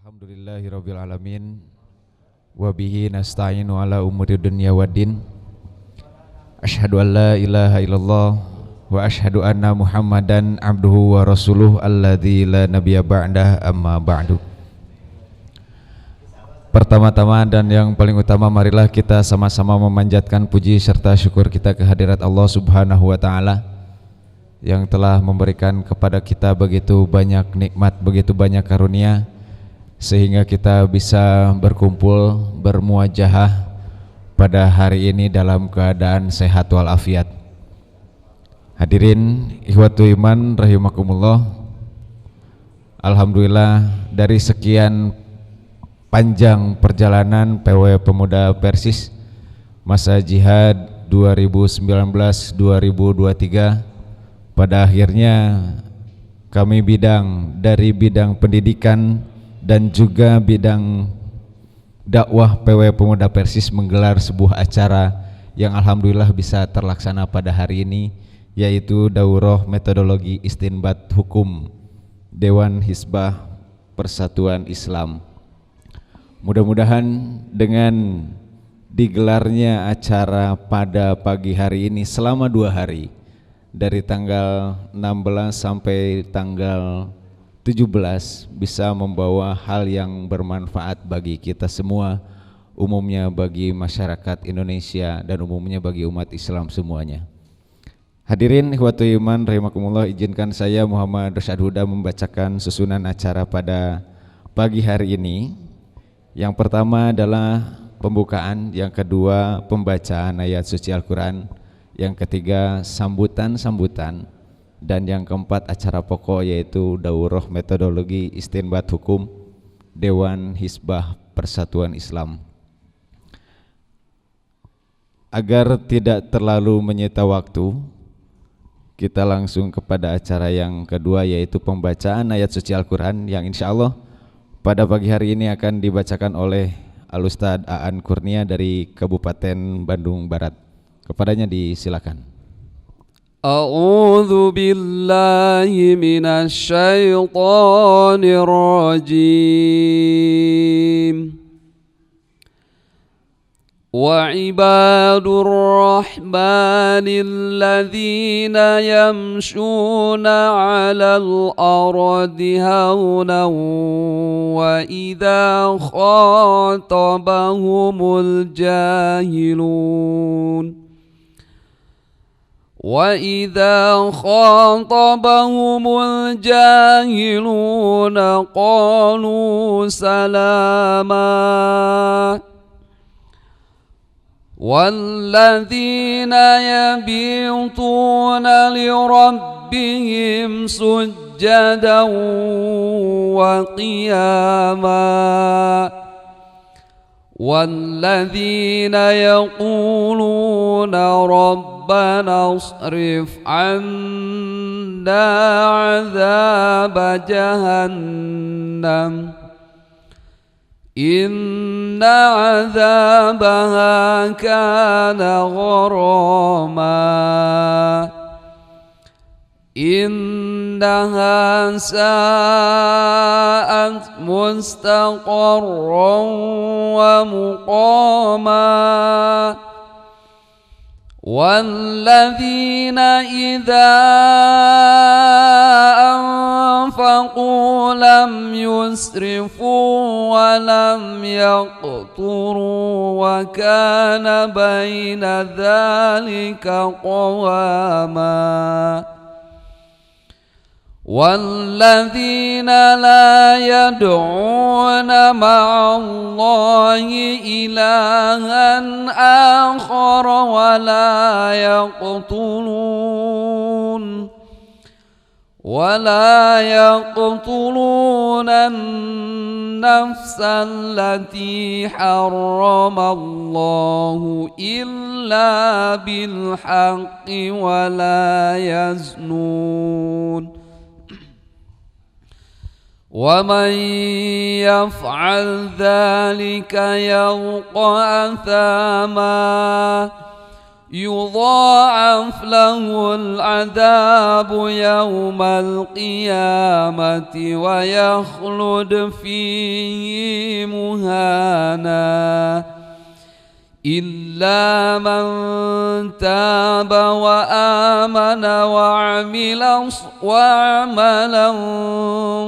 Alhamdulillahirabbil alamin wa bihi nasta'inu ala umuri dunya waddin. Asyhadu an la ilaha illallah wa asyhadu anna Muhammadan abduhu wa rasuluh alladzi la nabiyya ba'dah, amma ba'du. Pertama-tama dan yang paling utama, marilah kita sama-sama memanjatkan puji serta syukur kita kehadirat Allah Subhanahu wa taala yang telah memberikan kepada kita begitu banyak nikmat, begitu banyak karunia, sehingga kita bisa berkumpul bermuajahah pada hari ini dalam keadaan sehat walafiat. Hadirin ikhwatu iman rahimakumullah, alhamdulillah dari sekian panjang perjalanan PW Pemuda Persis masa jihad 2019-2023, pada akhirnya kami dari bidang pendidikan dan juga bidang dakwah PW Pemuda Persis menggelar sebuah acara yang alhamdulillah bisa terlaksana pada hari ini, yaitu Daurah Metodologi Istinbat Hukum Dewan Hizbah Persatuan Islam. Mudah-mudahan dengan digelarnya acara pada pagi hari ini selama 2 hari, dari tanggal 16 sampai tanggal 17, bisa membawa hal yang bermanfaat bagi kita semua, umumnya bagi masyarakat Indonesia dan umumnya bagi umat Islam semuanya. Hadirin ikhwatu iman rahimakumullah, izinkan saya Muhammad Rasyad Huda membacakan susunan acara pada pagi hari ini. Yang pertama adalah pembukaan, yang kedua pembacaan ayat suci Al-Quran, yang ketiga sambutan-sambutan, dan yang keempat acara pokok yaitu Daurah Metodologi Istinbat Hukum Dewan Hizbah Persatuan Islam. Agar tidak terlalu menyita waktu, kita langsung kepada acara yang kedua, yaitu pembacaan ayat suci Al-Quran yang insya Allah pada pagi hari ini akan dibacakan oleh Al-Ustadz Aan Kurnia dari Kabupaten Bandung Barat. Kepadanya disilakan. A'udzu billahi minasy syaithanir rajim. Wa ibadur rahmanil ladzina yamshuna 'alal ardi hawnan wa idza khatabahumul jahilun وَإِذَا خَاطَبَهُمُ الْجَاهِلُونَ قَالُوا سَلَامًا وَالَّذِينَ يَبِيتُونَ لِرَبِّهِمْ سُجَّدًا وَقِيَامًا وَالَّذِينَ يَقُولُونَ رَبَّنَا اصْرِفْ عَنَّا عَذَابَ جَهَنَّمَ إِنَّ عَذَابَهَا كَانَ غَرَامًا إِنَّهَا سَاءَتْ مُسْتَقَرًّا وَمُقَامًا وَالَّذِينَ إِذَا أَنفَقُوا لَمْ يُسْرِفُوا وَلَمْ يَقْتُرُوا وَكَانَ بَيْنَ ذَلِكَ قَوَامًا وَالَّذِينَ لَا يَدْعُونَ مَعَ اللَّهِ إِلَٰهًا آخَرَ وَلَا يَقْتُلُونَ النَّفْسَ الَّتِي حَرَّمَ اللَّهُ إِلَّا بِالْحَقِّ وَلَا يَزْنُونَ وَمَنْ يَفْعَلْ ذَلِكَ يَلْقَ أَثَامًا يضاعف له العذاب يوم القيامة ويخلد فيه مهانا إلا من تاب وآمن وعملا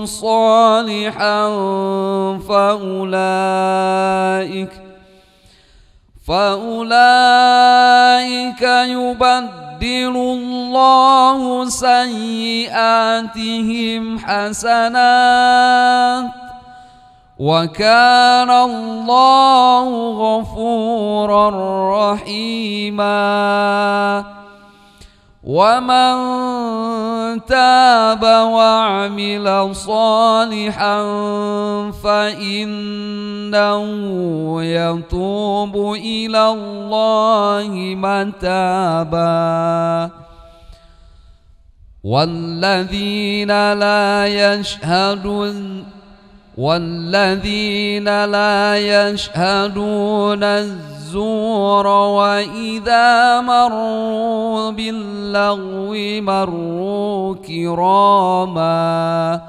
صالحا فأولئك يبدل الله سيئاتهم حسنات وكان الله غفورا رحيما ومن تاب وعمل صالحا فإنه يتوب إلى الله متابا والذين لا يشهدون الزور وإذا مروا باللغو مروا كراما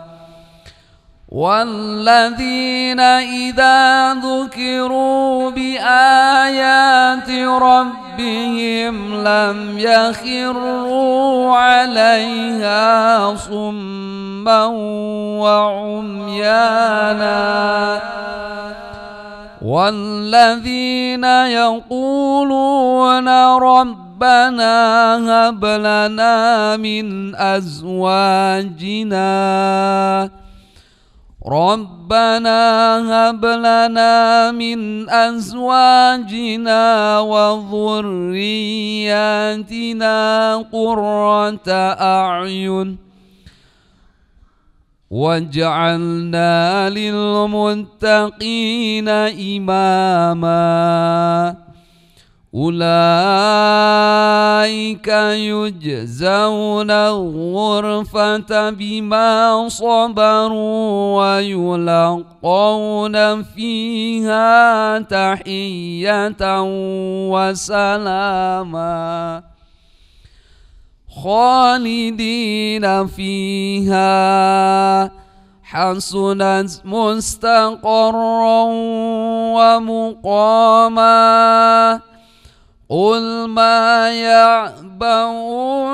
والذين إذا ذكروا بآيات ربهم لم يخروا عليها صما وعميانا والذين يقولون ربنا هب لنا من أزواجنا وذرياتنا قرة أعين واجعلنا للمتقين إماما أولئك يجزون الغرفة بما صبروا ويلقون فيها تحية وسلاما خالدين فيها حسنت مستقرا ومقاما قل ما يعبأ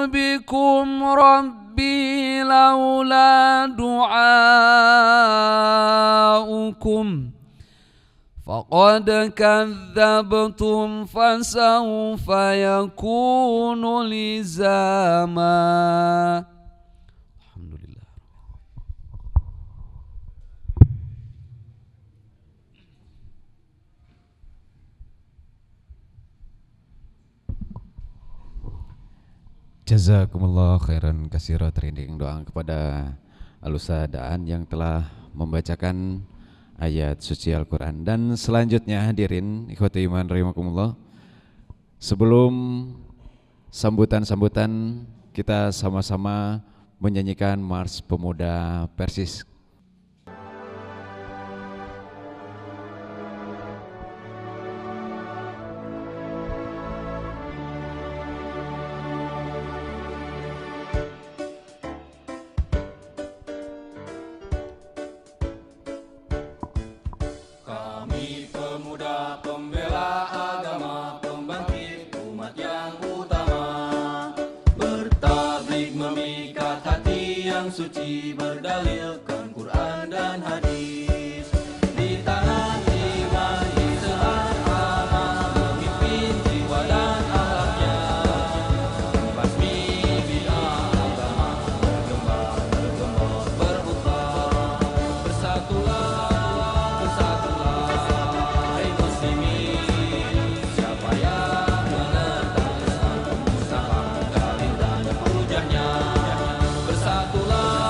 بكم ربي لولا دعاؤكم فقد كذبتم فسوف يكون لزاما. الحمد لله. Jazakumullah khairan katsira, terinding doa kepada Al-Ustaz Daan yang telah membacakan ayat suci Al-Quran. Dan selanjutnya hadirin ikhwati iman rahimakumullah, sebelum sambutan-sambutan kita sama-sama menyanyikan Mars Pemuda Persis. Suci berdalilkan Quran dan hadis di tanah imani sehat aman memimpin jiwa dan akhlaknya basmi bid'ah agama bergembor berbuka bersatulah hai muslimin siapa yang menentang Islam musnahkan dalil dan hujahnya bersatulah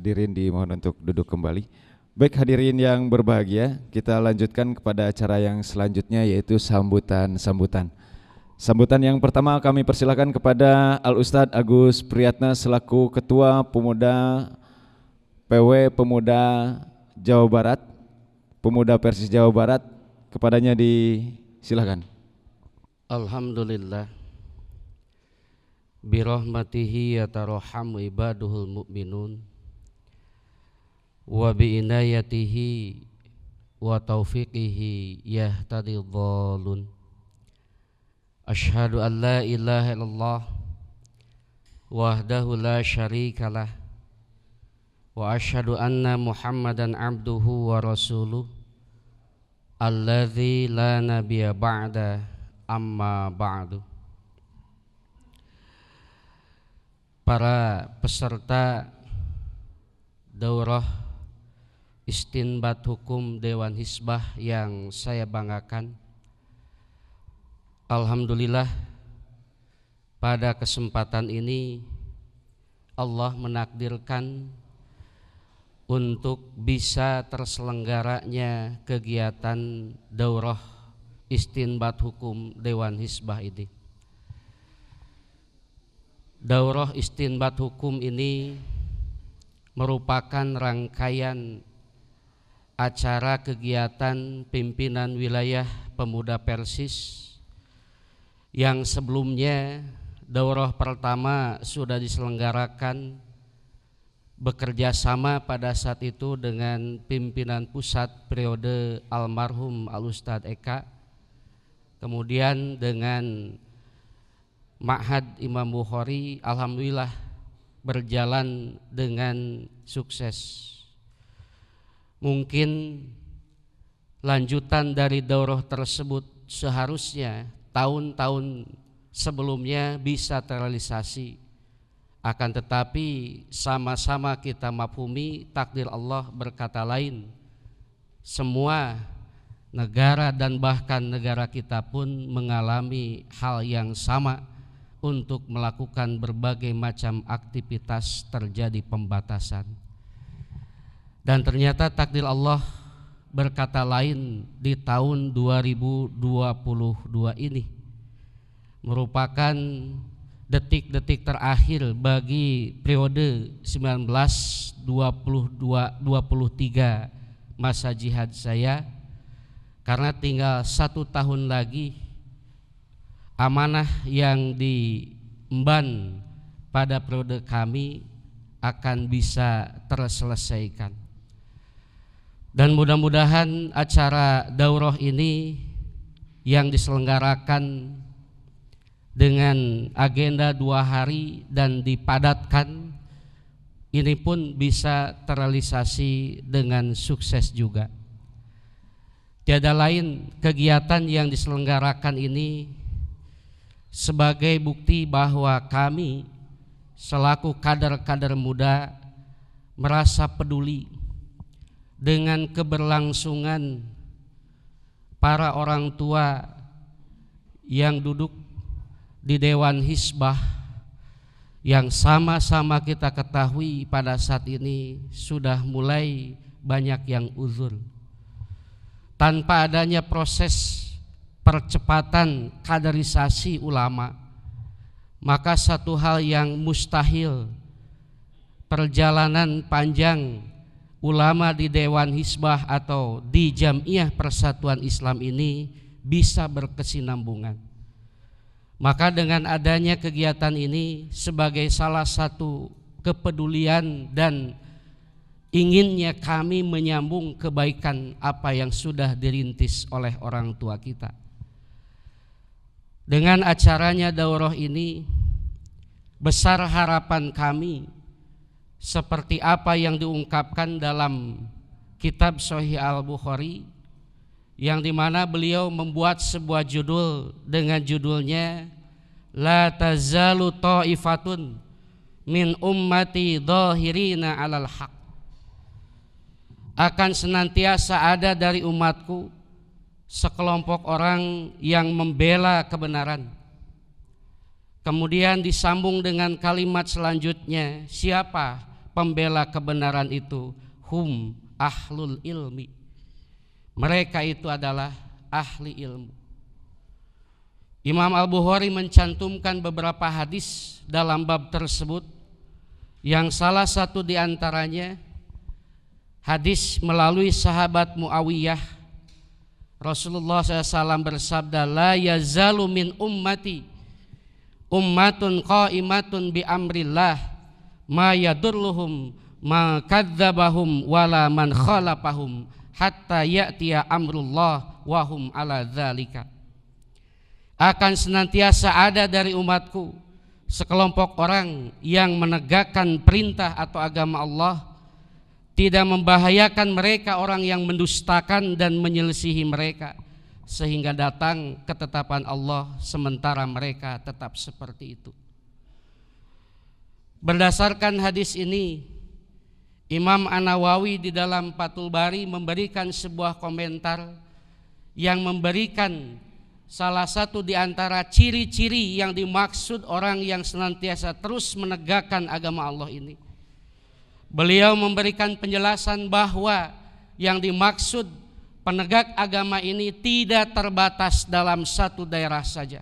hadirin dimohon untuk duduk kembali. Baik hadirin yang berbahagia, kita lanjutkan kepada acara yang selanjutnya yaitu sambutan. Sambutan yang pertama kami persilakan kepada Al-Ustadz Agus Priyatna selaku Ketua Pemuda PW Pemuda Jawa Barat, Pemuda Persis Jawa Barat, kepadanya disilakan. Alhamdulillah birahmatihi yatarhamu ibaduhul mu'minun wa biinayatihi wa taufiqihi yahtadi dhalun. Ashhadu an la ilaha illallah wahdahu la syarikalah wa ashhadu anna Muhammadan abduhu wa rasuluh alladzi la nabiyya ba'da amma ba'du. Para peserta daurah istinbat hukum Dewan Hizbah yang saya banggakan, alhamdulillah pada kesempatan ini Allah menakdirkan untuk bisa terselenggaranya kegiatan daurah istinbat hukum Dewan Hizbah ini. Daurah istinbat hukum ini merupakan rangkaian acara kegiatan pimpinan wilayah Pemuda Persis yang sebelumnya daurah pertama sudah diselenggarakan bekerja sama pada saat itu dengan pimpinan pusat periode almarhum Al-Ustadz Eka, kemudian dengan Ma'had Imam Bukhari, alhamdulillah berjalan dengan sukses. Mungkin lanjutan dari daurah tersebut seharusnya tahun-tahun sebelumnya bisa terrealisasi. Akan tetapi sama-sama kita mafhumi takdir Allah berkata lain. Semua negara dan bahkan negara kita pun mengalami hal yang sama untuk melakukan berbagai macam aktivitas terjadi pembatasan. Dan ternyata takdir Allah berkata lain di tahun 2022 ini merupakan detik-detik terakhir bagi periode 1922-23 masa jihad saya, karena tinggal 1 tahun lagi amanah yang diemban pada periode kami akan bisa terselesaikan. Dan mudah-mudahan acara daurah ini yang diselenggarakan dengan agenda 2 hari dan dipadatkan ini pun bisa terrealisasi dengan sukses juga. Tiada lain kegiatan yang diselenggarakan ini sebagai bukti bahwa kami selaku kader-kader muda merasa peduli dengan keberlangsungan para orang tua yang duduk di Dewan Hizbah yang sama-sama kita ketahui pada saat ini sudah mulai banyak yang uzur. Tanpa adanya proses percepatan kaderisasi ulama, maka satu hal yang mustahil, perjalanan panjang ulama di Dewan Hizbah atau di Jamiah Persatuan Islam ini bisa berkesinambungan. Maka dengan adanya kegiatan ini sebagai salah satu kepedulian dan inginnya kami menyambung kebaikan apa yang sudah dirintis oleh orang tua kita. Dengan acaranya daurah ini, besar harapan kami seperti apa yang diungkapkan dalam kitab Sahih Al-Bukhari, yang dimana beliau membuat sebuah judul dengan judulnya La tazalu ta'ifatun min ummati dhahirina alal haq. Akan senantiasa ada dari umatku sekelompok orang yang membela kebenaran. Kemudian disambung dengan kalimat selanjutnya, siapa pembela kebenaran itu hum ahlul ilmi. Mereka itu adalah ahli ilmu. Imam Al-Bukhari mencantumkan beberapa hadis dalam bab tersebut, yang salah satu di antaranya hadis melalui sahabat Muawiyah. Rasulullah SAW bersabda, la yazalu min ummati ummatun qaimatun bi amrillah ma yadurluhum ma kadzabahum wala man khalafahum hatta ya'tiya amrullah wa hum ala dzalika. Akan senantiasa ada dari umatku sekelompok orang yang menegakkan perintah atau agama Allah, tidak membahayakan mereka orang yang mendustakan dan menyelisihi mereka, sehingga datang ketetapan Allah sementara mereka tetap seperti itu. Berdasarkan hadis ini, Imam An-Nawawi di dalam Fathul Bari memberikan sebuah komentar yang memberikan salah satu di antara ciri-ciri yang dimaksud orang yang senantiasa terus menegakkan agama Allah ini. Beliau memberikan penjelasan bahwa yang dimaksud penegak agama ini tidak terbatas dalam satu daerah saja,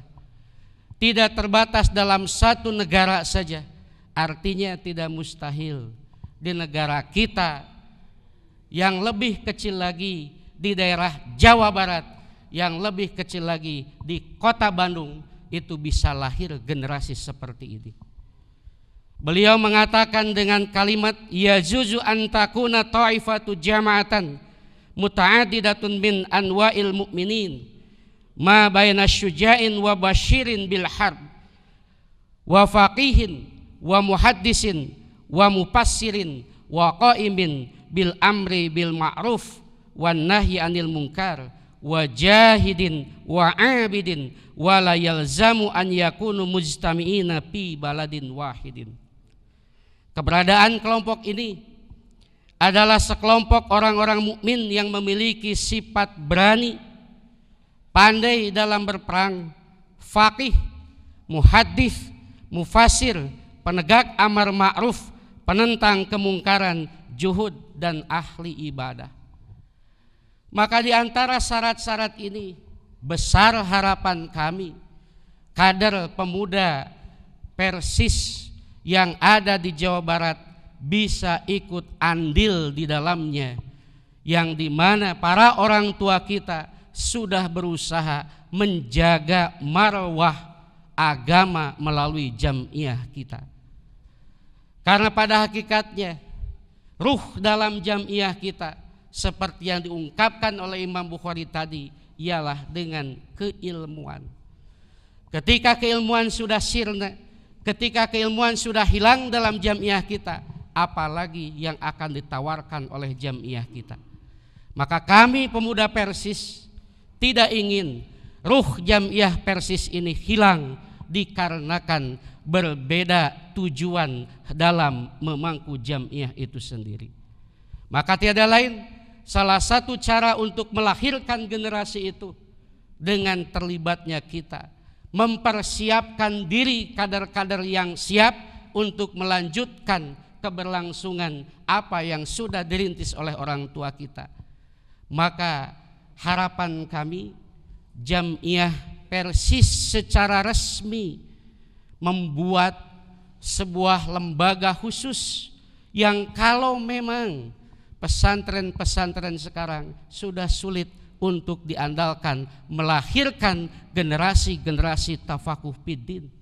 tidak terbatas dalam satu negara saja. Artinya tidak mustahil di negara kita, yang lebih kecil lagi di daerah Jawa Barat, yang lebih kecil lagi di kota Bandung, itu bisa lahir generasi seperti ini. Beliau mengatakan dengan kalimat yajuzu an takuna ta'ifatu jama'atan muta'addidatun min anwa'il mu'minin ma baina syuja'in wa basyirin bil harb wa faqihin wa muhaddisin wa mufassirin wa qa'imin bil amri bil ma'ruf wan nahyi anil munkar wa jahidin wa abidin wa la yalzamu an yakunu mujtami'ina fi baladin wahidin. Keberadaan kelompok ini adalah sekelompok orang-orang mukmin yang memiliki sifat berani, pandai dalam berperang, faqih, muhaddits, mufassir, penegak amar ma'ruf, penentang kemungkaran, juhud, dan ahli ibadah. Maka di antara syarat-syarat ini besar harapan kami kader pemuda Persis yang ada di Jawa Barat bisa ikut andil di dalamnya, yang dimana para orang tua kita sudah berusaha menjaga marwah agama melalui jamiah kita. Karena pada hakikatnya ruh dalam jamiah kita seperti yang diungkapkan oleh Imam Bukhari tadi ialah dengan keilmuan. Ketika keilmuan sudah sirna, ketika keilmuan sudah hilang dalam jamiah kita, apalagi yang akan ditawarkan oleh jamiah kita. Maka kami pemuda Persis tidak ingin ruh jamiah Persis ini hilang dikarenakan berbeda tujuan dalam memangku jamiah itu sendiri. Maka tiada lain, salah satu cara untuk melahirkan generasi itu dengan terlibatnya kita mempersiapkan diri kader-kader yang siap untuk melanjutkan keberlangsungan apa yang sudah dirintis oleh orang tua kita. Maka harapan kami Jamiah Persis secara resmi membuat sebuah lembaga khusus yang kalau memang pesantren-pesantren sekarang sudah sulit untuk diandalkan melahirkan generasi-generasi tafakuh fiddin,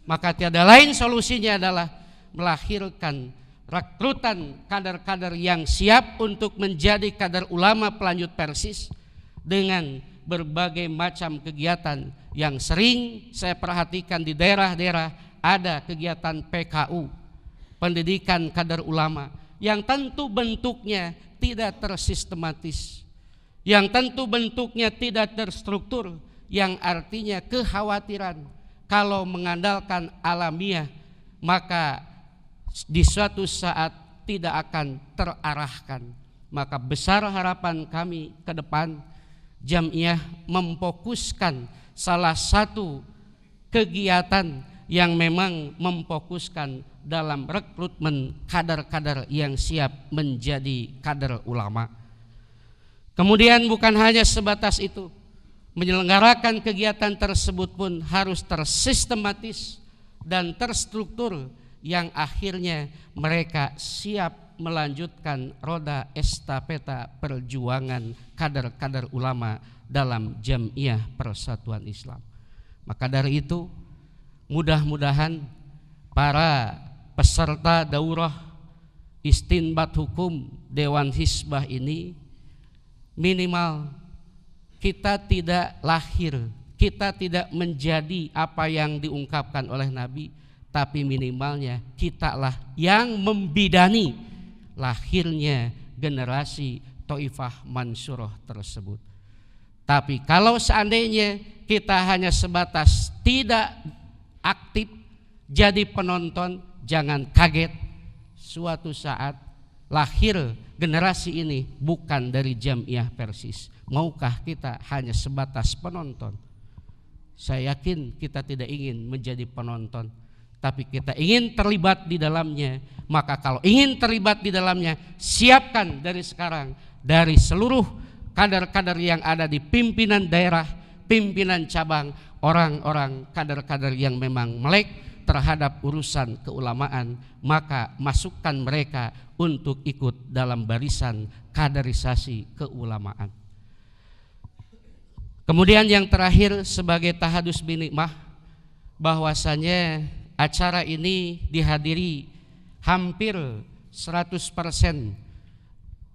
maka tiada lain solusinya adalah melahirkan rekrutan kader-kader yang siap untuk menjadi kader ulama pelanjut Persis dengan berbagai macam kegiatan yang sering saya perhatikan di daerah-daerah. Ada kegiatan PKU, pendidikan kader ulama, yang tentu bentuknya tidak tersistematis, yang tentu bentuknya tidak terstruktur, yang artinya kekhawatiran kalau mengandalkan alamiah maka di suatu saat tidak akan terarahkan. Maka besar harapan kami ke depan Jamiah memfokuskan salah satu kegiatan yang memang memfokuskan dalam rekrutmen kader-kader yang siap menjadi kader ulama. Kemudian bukan hanya sebatas itu, menyelenggarakan kegiatan tersebut pun harus tersistematis dan terstruktur yang akhirnya mereka siap melanjutkan roda estafeta perjuangan kader-kader ulama dalam Jamiah Persatuan Islam. Maka dari itu, mudah-mudahan para peserta daurah istinbat hukum Dewan Hizbah ini minimal kita tidak lahir, kita tidak menjadi apa yang diungkapkan oleh Nabi, tapi minimalnya kitalah yang membidani lahirnya generasi Thaifah Mansurah tersebut. Tapi kalau seandainya kita hanya sebatas tidak aktif jadi penonton, jangan kaget suatu saat lahir generasi ini bukan dari Jamiah Persis. Maukah kita hanya sebatas penonton? Saya yakin kita tidak ingin menjadi penonton, tapi kita ingin terlibat di dalamnya. Maka kalau ingin terlibat di dalamnya, siapkan dari sekarang, dari seluruh kader-kader yang ada di pimpinan daerah, pimpinan cabang, orang-orang kader-kader yang memang melek terhadap urusan keulamaan, maka masukkan mereka untuk ikut dalam barisan kaderisasi keulamaan. Kemudian yang terakhir sebagai tahadus binikmah, bahwasanya acara ini dihadiri hampir 100%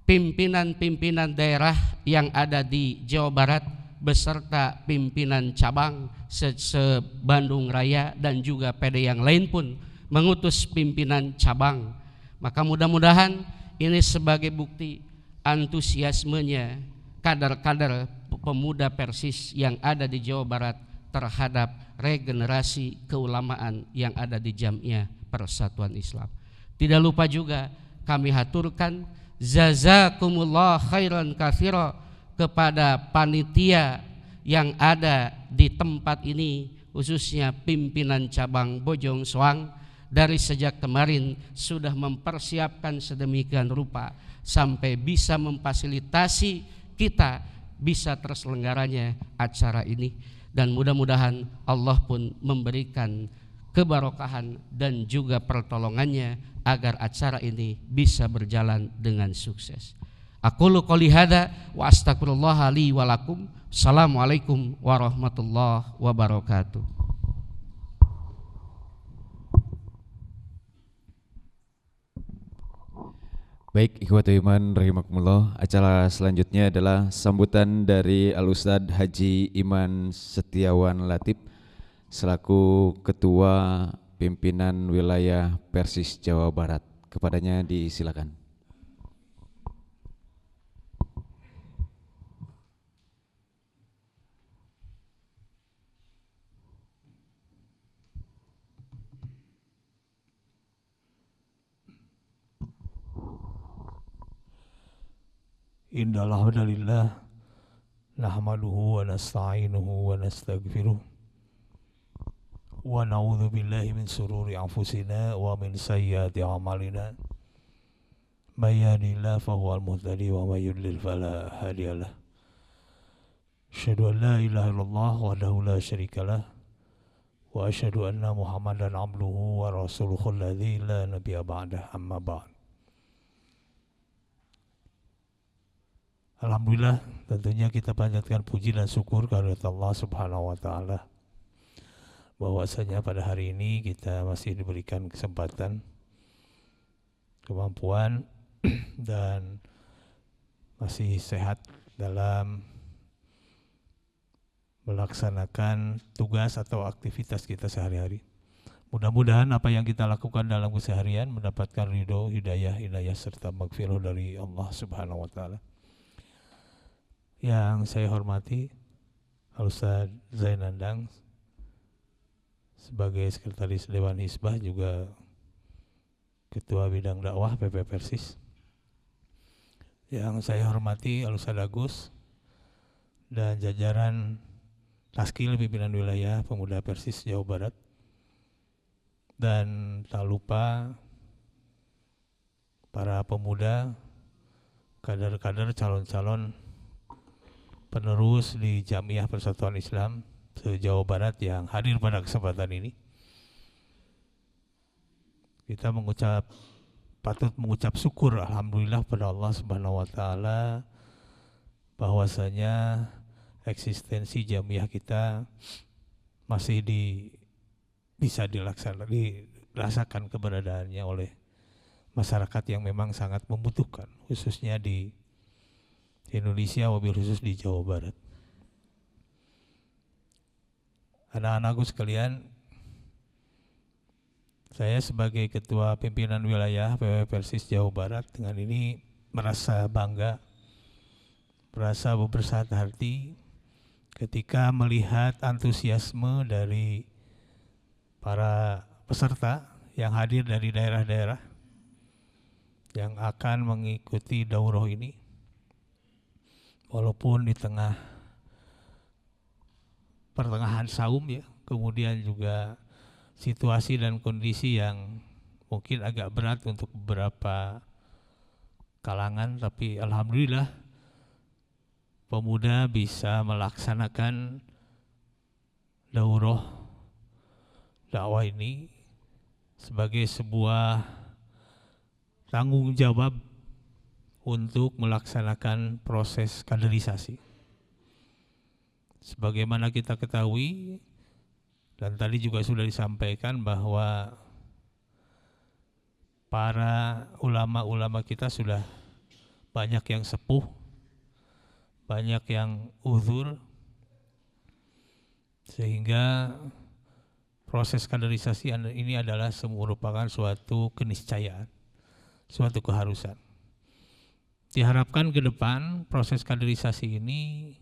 pimpinan-pimpinan daerah yang ada di Jawa Barat beserta pimpinan cabang se-Bandung Raya dan juga PD yang lain pun mengutus pimpinan cabang. Maka mudah-mudahan ini sebagai bukti antusiasmenya kader-kader pemuda Persis yang ada di Jawa Barat terhadap regenerasi keulamaan yang ada di Jamiah Persatuan Islam. Tidak lupa juga kami haturkan jazakumullah khairan katsira kepada panitia yang ada di tempat ini, khususnya pimpinan cabang Bojong Soang, dari sejak kemarin sudah mempersiapkan sedemikian rupa sampai bisa memfasilitasi kita bisa terselenggaranya acara ini. Dan mudah-mudahan Allah pun memberikan kebarokahan dan juga pertolongannya agar acara ini bisa berjalan dengan sukses. Aqulu qouli hadza wa astaghfirullah li wa lakum. Assalamualaikum warahmatullahi wabarakatuh. Baik, ikhwatul iman rahimakumullah. Acara selanjutnya adalah sambutan dari Al-Ustadz Haji Iman Setiawan Latif selaku Ketua Pimpinan Wilayah Persis Jawa Barat. Kepadanya disilakan. Innal hamdalillah nahmaduhu wa nasta'inuhu wa nastaghfiruh wa na'udzu billahi min sururi anfusina wa min sayyiati a'malina may yahdihillahu fahuwal muhtadi wa may yudlil fala hadiyalah. Asyhadu an la ilaha illallah wahdahu la syarikalah wa asyhadu anna Muhammadan abduhu wa rasuluhu alladzi la nabiyya ba'dah, amma ba'd. Alhamdulillah, tentunya kita panjatkan puji dan syukur kepada Allah Subhanahu wa taala bahwasanya pada hari ini kita masih diberikan kesempatan, kemampuan dan masih sehat dalam melaksanakan tugas atau aktivitas kita sehari-hari. Mudah-mudahan apa yang kita lakukan dalam keseharian mendapatkan ridho, hidayah serta maghfirah dari Allah Subhanahu wa taala. Yang saya hormati Al-Ustadz Zainandang sebagai Sekretaris Dewan Hizbah, juga Ketua Bidang Dakwah PP Persis. Yang saya hormati Al-Ustadz Agus dan jajaran Taskil Pimpinan Wilayah Pemuda Persis Jawa Barat. Dan tak lupa para pemuda, kader-kader, calon-calon penerus di Jamiah Persatuan Islam se-Jawa Barat yang hadir pada kesempatan ini. Kita patut mengucap syukur alhamdulillah pada Allah Subhanahu wa taala bahwasanya eksistensi Jamiah kita masih bisa dirasakan keberadaannya oleh masyarakat yang memang sangat membutuhkan, khususnya di Indonesia, wabil khusus di Jawa Barat. Anak-anakku sekalian, saya sebagai Ketua Pimpinan Wilayah PW Persis Jawa Barat dengan ini merasa bangga, merasa berbesar hati ketika melihat antusiasme dari para peserta yang hadir dari daerah-daerah yang akan mengikuti daurah ini. Walaupun di tengah pertengahan saum ya, kemudian juga situasi dan kondisi yang mungkin agak berat untuk beberapa kalangan, tapi alhamdulillah pemuda bisa melaksanakan daurah dakwah ini sebagai sebuah tanggung jawab untuk melaksanakan proses kaderisasi. Sebagaimana kita ketahui dan tadi juga sudah disampaikan bahwa para ulama-ulama kita sudah banyak yang sepuh, banyak yang uzur, sehingga proses kaderisasi ini adalah merupakan suatu keniscayaan, suatu keharusan. Diharapkan ke depan proses kaderisasi ini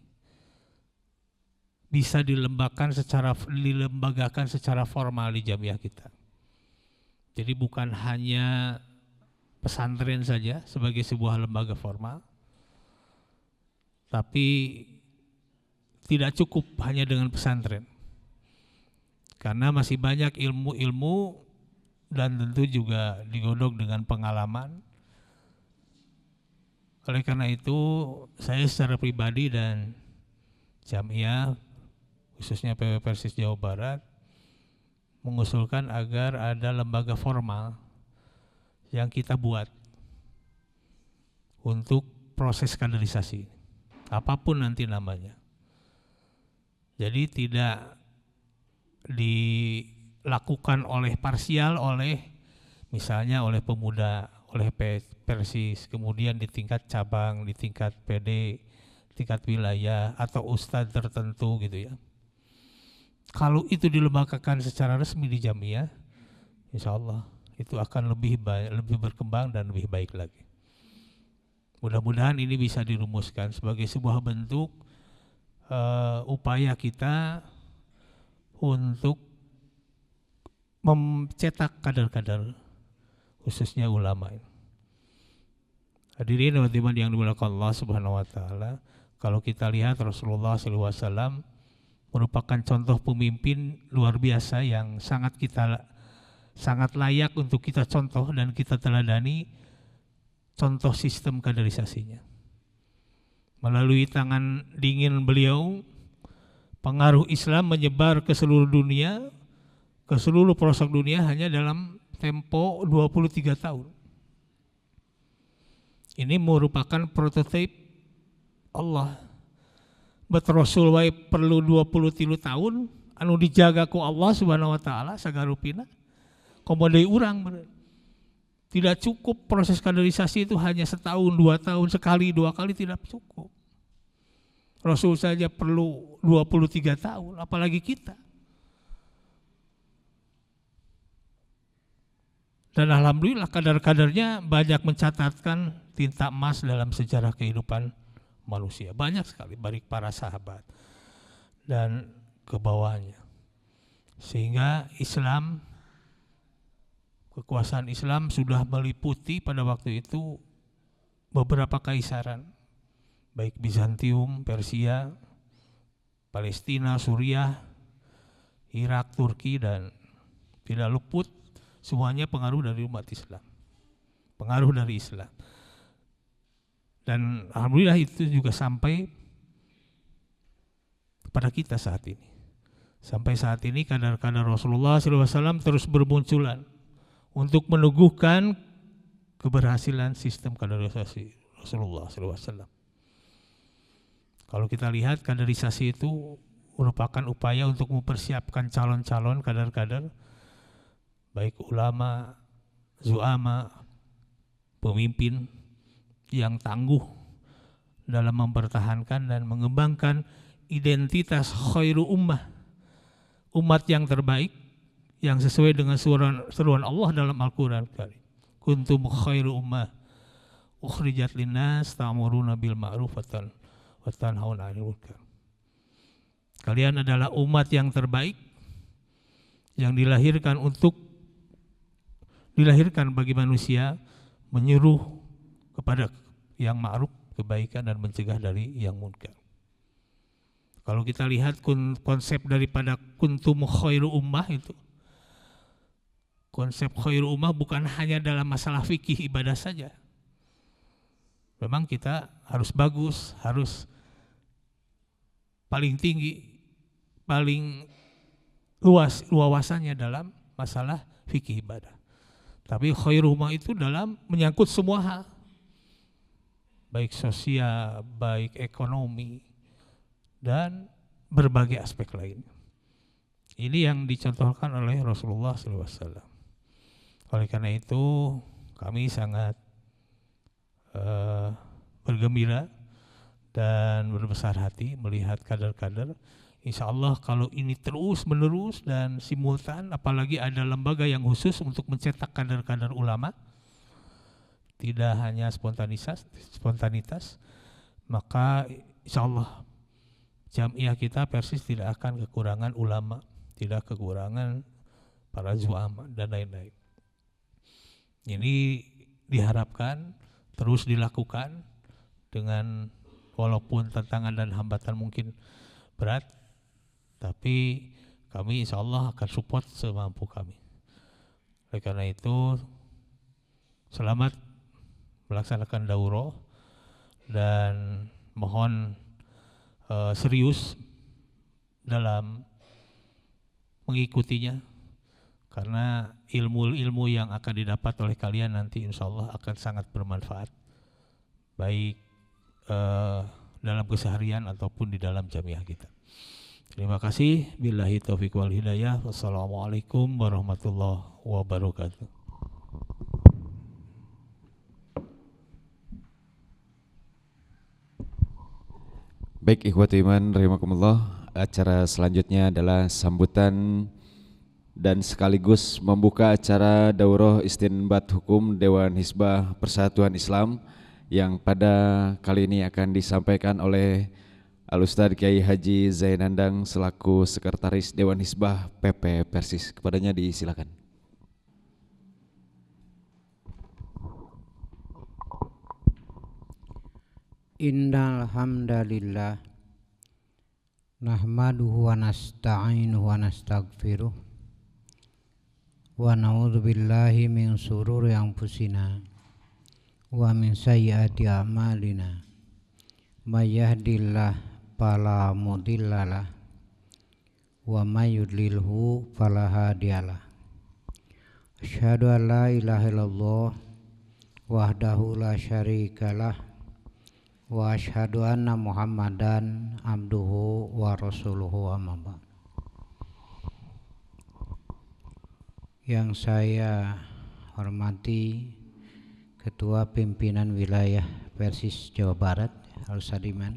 bisa dilembagakan secara formal di Jamiah kita. Jadi bukan hanya pesantren saja sebagai sebuah lembaga formal, tapi tidak cukup hanya dengan pesantren. Karena masih banyak ilmu-ilmu dan tentu juga digodok dengan pengalaman. Oleh karena itu, saya secara pribadi dan Jamiah, khususnya PW Persis Jawa Barat, mengusulkan agar ada lembaga formal yang kita buat untuk proses kaderisasi, apapun nanti namanya. Jadi tidak dilakukan oleh parsial, misalnya oleh pemuda, oleh Persis, kemudian di tingkat cabang, di tingkat PD, tingkat wilayah atau ustadz tertentu gitu ya. Kalau itu dilembagakan secara resmi di Jamiah, insya Allah itu akan lebih berkembang dan lebih baik lagi. Mudah-mudahan ini bisa dirumuskan sebagai sebuah bentuk upaya kita untuk mencetak kader-kader, khususnya ulama ini. Hadirin teman-teman yang dimuliakan Allah Subhanahu wa taala, kalau kita lihat Rasulullah SAW merupakan contoh pemimpin luar biasa yang sangat layak untuk kita contoh dan kita teladani contoh sistem kaderisasinya. Melalui tangan dingin beliau, pengaruh Islam menyebar ke seluruh dunia, ke seluruh pelosok dunia hanya dalam tempo 23 tahun. Ini merupakan prototipe Allah. Bet Rasul wae perlu 23 tahun anu dijaga ku Allah Subhanahu wa taala sagarupina. Komo deui urang bener. Tidak cukup proses kaderisasi itu hanya setahun, 2 tahun, sekali, 2 kali tidak cukup. Rasul saja perlu 23 tahun, apalagi kita. Dan alhamdulillah kadar-kadarnya banyak mencatatkan tinta emas dalam sejarah kehidupan manusia. Banyak sekali baik para sahabat dan ke bawahnya. Sehingga Islam, kekuasaan Islam sudah meliputi pada waktu itu beberapa kaisaran, baik Bizantium, Persia, Palestina, Suriah, Irak, Turki, dan tidak luput semuanya pengaruh dari umat Islam, pengaruh dari Islam. Dan alhamdulillah itu juga sampai kepada kita saat ini. Sampai saat ini kadar-kadar Rasulullah SAW terus bermunculan untuk meneguhkan keberhasilan sistem kaderisasi Rasulullah SAW. Kalau kita lihat, kaderisasi itu merupakan upaya untuk mempersiapkan calon-calon kader-kader, baik ulama, zu'ama, pemimpin yang tangguh dalam mempertahankan dan mengembangkan identitas khairu ummah, umat yang terbaik yang sesuai dengan seruan Allah dalam Al-Quran Karim. Kuntum khairu ummah ukhrijat linnas ta'muruna bil ma'ruf wa tanhauna 'anil munkar. Kalian adalah umat yang terbaik yang dilahirkan bagi manusia, menyuruh kepada yang ma'ruf, kebaikan, dan mencegah dari yang munkar. Kalau kita lihat konsep daripada kuntum khairu ummah itu, konsep khairu ummah bukan hanya dalam masalah fikih ibadah saja. Memang kita harus bagus, harus paling tinggi, paling luas wawasannya dalam masalah fikih ibadah. Tapi khairu ummah itu dalam menyangkut semua hal, baik sosial, baik ekonomi, dan berbagai aspek lainnya. Ini yang dicontohkan oleh Rasulullah SAW. Oleh karena itu kami sangat bergembira dan berbesar hati melihat kader-kader. Insya Allah kalau ini terus menerus dan simultan, apalagi ada lembaga yang khusus untuk mencetak kader-kader ulama, tidak hanya spontanitas, maka insya Allah Jamiah kita Persis tidak akan kekurangan ulama, tidak kekurangan para zu'ama dan lain-lain. Ini diharapkan terus dilakukan dengan walaupun tantangan dan hambatan mungkin berat, tapi kami insya Allah akan support semampu kami. Oleh karena itu selamat melaksanakan daurah dan mohon serius dalam mengikutinya, karena ilmu-ilmu yang akan didapat oleh kalian nanti insya Allah akan sangat bermanfaat, baik dalam keseharian ataupun di dalam jamiah kita. Terima kasih. Billahi taufiq wal hidayah. Wassalamualaikum warahmatullahi wabarakatuh. Baik, ikhwati iman rahimakumullah, acara selanjutnya adalah sambutan dan sekaligus membuka acara daurah istinbat hukum Dewan Hizbah Persatuan Islam yang pada kali ini akan disampaikan oleh Al-Ustadz Kiai Haji Zainandang selaku Sekretaris Dewan Hizbah PP Persis. Kepadanya disilakan. Innal hamdalillah nahmaduhu wa nasta'inuhu wa nastaghfiruh wa na'udzu billahi min shururi anfusina wa min sayyiati a'malina. May yahdihillahu fala mudhillalah wa may yudlilhu fala hadiyalah. Asyhadu an la ilaha illallah wahdahu la syarikalah wa asyhadu anna Muhammadan abduhu wa rasuluhu amma ba'd. Yang saya hormati Ketua Pimpinan Wilayah Persis Jawa Barat Al-Sadiman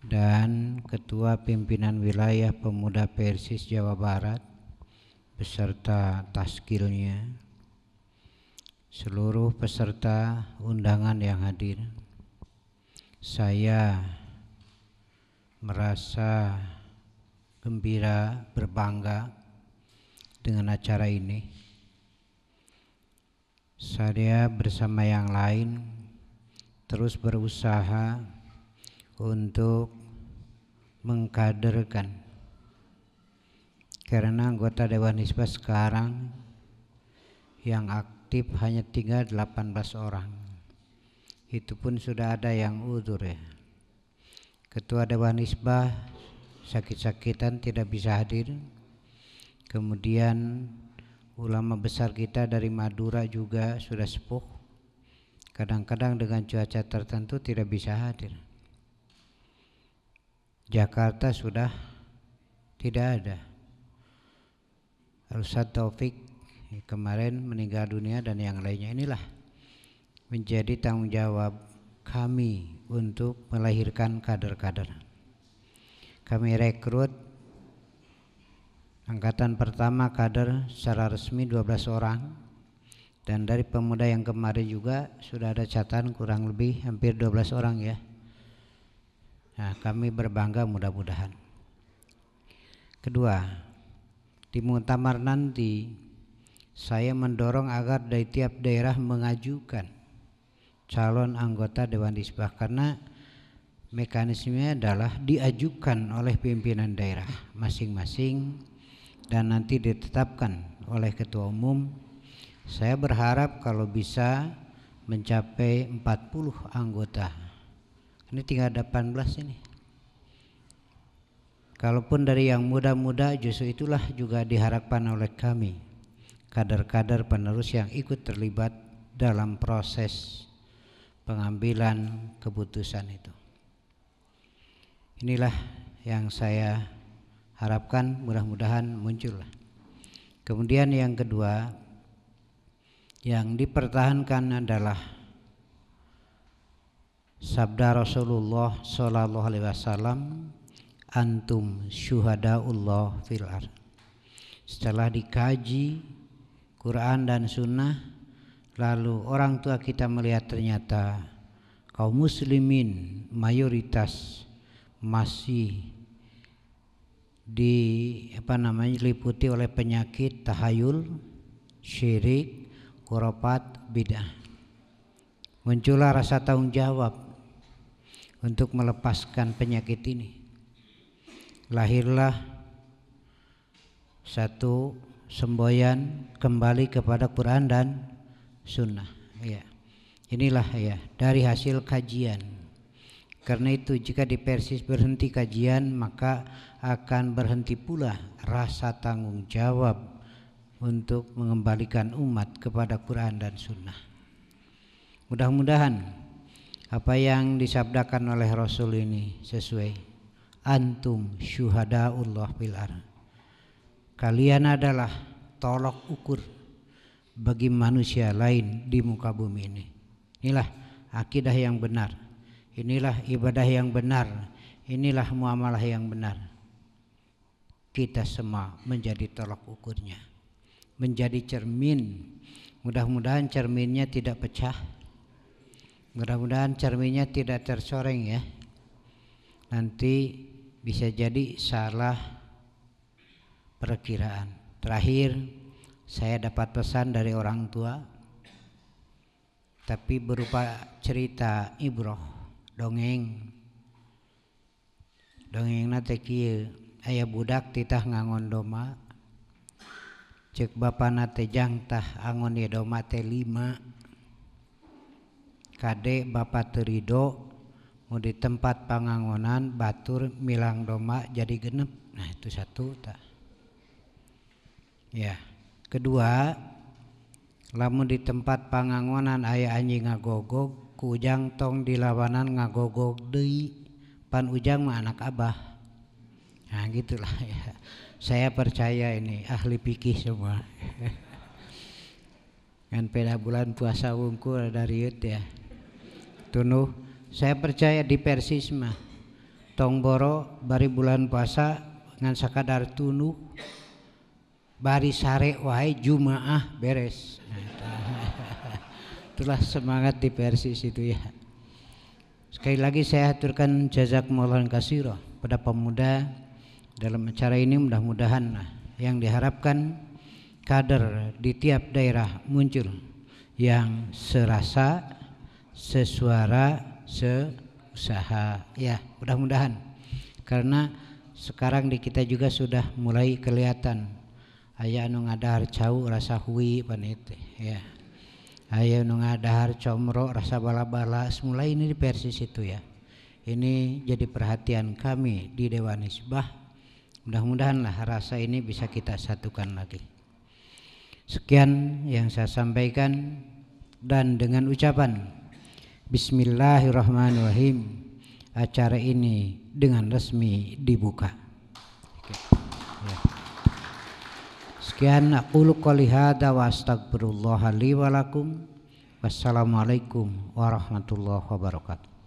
dan Ketua Pimpinan Wilayah Pemuda Persis Jawa Barat beserta taskilnya, seluruh peserta undangan yang hadir. Saya merasa gembira, berbangga dengan acara ini. Saya bersama yang lain terus berusaha untuk mengkaderkan, karena anggota Dewan Hizbah sekarang yang aktif hanya tinggal 18 orang. Itu pun sudah ada yang udzur ya. Ketua Dewan Hizbah sakit-sakitan tidak bisa hadir. Kemudian ulama besar kita dari Madura juga sudah sepuh. Kadang-kadang dengan cuaca tertentu tidak bisa hadir. Jakarta sudah tidak ada. Ustadz Taufik kemarin meninggal dunia dan yang lainnya. Inilah menjadi tanggung jawab kami untuk melahirkan kader-kader. Kami rekrut angkatan pertama kader secara resmi 12 orang, dan dari pemuda yang kemarin juga sudah ada catatan kurang lebih hampir 12 orang ya. Nah, kami berbangga mudah-mudahan. Kedua, di muktamar nanti saya mendorong agar dari tiap daerah mengajukan calon anggota Dewan Hizbah, karena mekanismenya adalah diajukan oleh pimpinan daerah masing-masing dan nanti ditetapkan oleh ketua umum. Saya berharap kalau bisa mencapai 40 anggota. Ini tinggal 18 ini. Kalaupun dari yang muda-muda, justru itulah juga diharapkan oleh kami, kader-kader penerus yang ikut terlibat dalam proses pengambilan keputusan itu. Inilah yang saya harapkan, mudah-mudahan muncul. Kemudian yang kedua yang dipertahankan adalah sabda Rasulullah sallallahu alaihi wasallam, antum syuhadaullah fil ardh. Setelah dikaji Quran dan Sunnah, lalu orang tua kita melihat ternyata kaum muslimin mayoritas masih diliputi oleh penyakit tahayul, syirik, khurafat, bid'ah. Muncullah rasa tanggung jawab untuk melepaskan penyakit ini. Lahirlah satu semboyan kembali kepada Quran dan Sunnah. Ya. Inilah ya dari hasil kajian. Karena itu jika di Persis berhenti kajian, maka akan berhenti pula rasa tanggung jawab untuk mengembalikan umat kepada Quran dan Sunnah. Mudah-mudahan apa yang disabdakan oleh Rasul ini sesuai. Antum syuhadaullah fil ardh. Kalian adalah tolok ukur bagi manusia lain di muka bumi ini. Inilah akidah yang benar. Inilah ibadah yang benar. Inilah muamalah yang benar. Kita semua menjadi tolak ukurnya, menjadi cermin. Mudah-mudahan cerminnya tidak pecah. Mudah-mudahan cerminnya tidak tercoreng ya. Nanti bisa jadi salah perkiraan. Terakhir, saya dapat pesan dari orang tua, tapi berupa cerita ibroh, dongeng. Dongeng nate kieu, aya budak titah ngangon doma, cek bapana teh jangtah angon ye doma teh 5. Kade bapak teu ridho, mau di tempat pangangonan batur milang doma jadi genep. Nah itu satu tak. Ya. Kedua, lamun di tempat pangangonan aya anjing ngagogog, ku ujang tong di lawanan ngagogog deui, pan ujang mah anak abah. Nah gitulah ya. Saya percaya ini ahli fikih semua. Kan peda bulan puasa wungkul dari itu ya. Tunuh, saya percaya di Persis mah tong boro bari bulan puasa ngan sakadar tunuh. Bari sare wae Jumaah beres. Itulah semangat di Persis itu ya. Sekali lagi saya aturkan jazakumullah katsira pada pemuda dalam acara ini. Mudah-mudahan yang diharapkan kader di tiap daerah muncul yang serasa, sesuara, seusaha ya, mudah-mudahan. Karena sekarang di kita juga sudah mulai kelihatan aya anu ngadahar cau rasa hui panete ya, aya anu ngadahar comro rasa bala-bala, semula ini di persis itu ya. Ini jadi perhatian kami di Dewan Hizbah, mudah-mudahanlah rasa ini bisa kita satukan lagi. Sekian yang saya sampaikan, dan dengan ucapan Bismillahirrahmanirrahim acara ini dengan resmi dibuka. Ya. Sekian aqulu qouli hadza wa astaghfirullah li wa lakum. Wassalamualaikum warahmatullahi wabarakatuh.